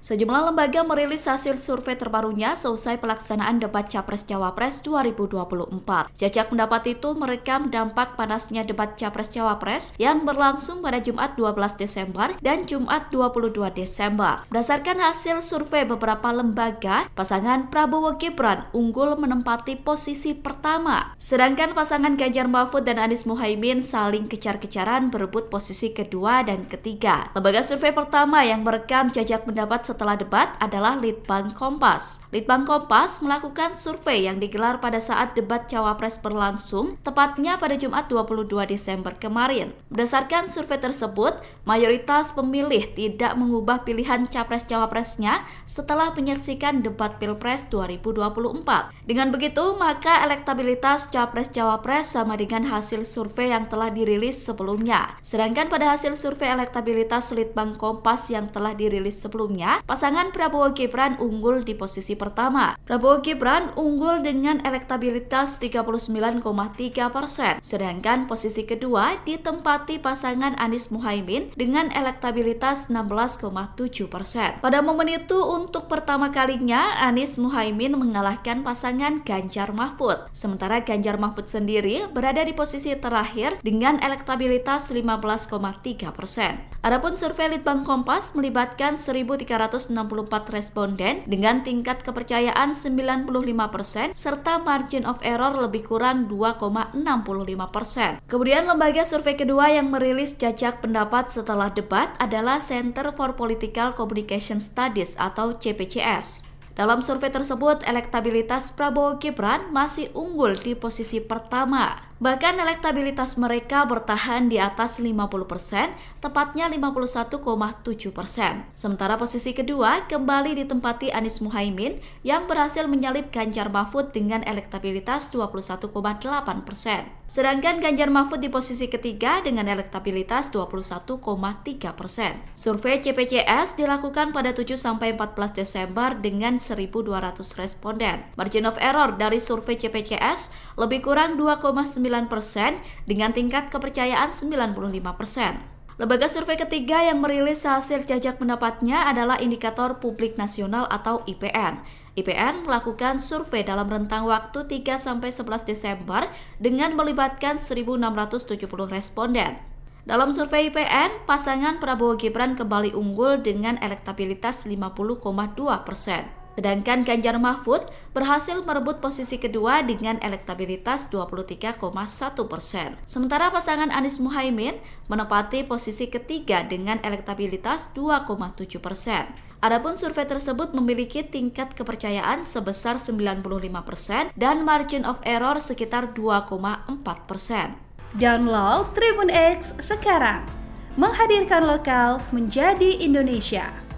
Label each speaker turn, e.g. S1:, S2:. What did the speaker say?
S1: Sejumlah lembaga merilis hasil survei terbarunya seusai pelaksanaan debat Capres-Cawapres 2024. Jajak pendapat itu merekam dampak panasnya debat Capres-Cawapres yang berlangsung pada Jumat 12 Desember dan Jumat 22 Desember. Berdasarkan hasil survei beberapa lembaga, pasangan Prabowo Gibran unggul menempati posisi pertama. Sedangkan pasangan Ganjar Mahfud dan Anies Muhaimin saling kejar-kejaran berebut posisi kedua dan ketiga. Lembaga survei pertama yang merekam jajak pendapat setelah debat adalah Litbang Kompas. Litbang Kompas melakukan survei yang digelar pada saat debat Cawapres berlangsung, tepatnya pada Jumat 22 Desember kemarin. Berdasarkan survei tersebut, mayoritas pemilih tidak mengubah pilihan Capres-Cawapresnya setelah menyaksikan debat Pilpres 2024. Dengan begitu, maka elektabilitas Capres-Cawapres sama dengan hasil survei yang telah dirilis sebelumnya. Sedangkan pada hasil survei elektabilitas Litbang Kompas yang telah dirilis sebelumnya, pasangan Prabowo Gibran unggul di posisi pertama. Prabowo Gibran unggul dengan elektabilitas 39,3%, sedangkan posisi kedua ditempati pasangan Anies Muhaimin dengan elektabilitas 16,7%. Pada momen itu, untuk pertama kalinya Anies Muhaimin mengalahkan pasangan Ganjar Mahfud. Sementara Ganjar Mahfud sendiri berada di posisi terakhir dengan elektabilitas 15,3%. Adapun survei Litbang Kompas melibatkan 1.364 responden dengan tingkat kepercayaan 95% serta margin of error lebih kurang 2,65%. Kemudian lembaga survei kedua yang merilis jajak pendapat setelah debat adalah Center for Political Communication Studies atau CPCS. Dalam survei tersebut, elektabilitas Prabowo Gibran masih unggul di posisi pertama. Bahkan elektabilitas mereka bertahan di atas 50%, tepatnya 51,7%. Sementara posisi kedua kembali ditempati Anies Muhaimin yang berhasil menyalip Ganjar Mahfud dengan elektabilitas 21,8%. Sedangkan Ganjar Mahfud di posisi ketiga dengan elektabilitas 21,3%. Survei CPCS dilakukan pada 7-14 Desember dengan 1.200 responden. Margin of error dari survei CPCS lebih kurang 2,9% dengan tingkat kepercayaan 95%. Lembaga survei ketiga yang merilis hasil jajak pendapatnya adalah Indikator Publik Nasional atau IPN. IPN melakukan survei dalam rentang waktu 3-11 Desember dengan melibatkan 1.670 responden. Dalam survei IPN, pasangan Prabowo Gibran kembali unggul dengan elektabilitas 50,2%. Sedangkan Ganjar Mahfud berhasil merebut posisi kedua dengan elektabilitas 23,1%. Sementara pasangan Anies Muhaimin menempati posisi ketiga dengan elektabilitas 2,7%. Adapun survei tersebut memiliki tingkat kepercayaan sebesar 95% dan margin of error sekitar 2,4%.
S2: Download Tribun X sekarang, menghadirkan lokal menjadi Indonesia.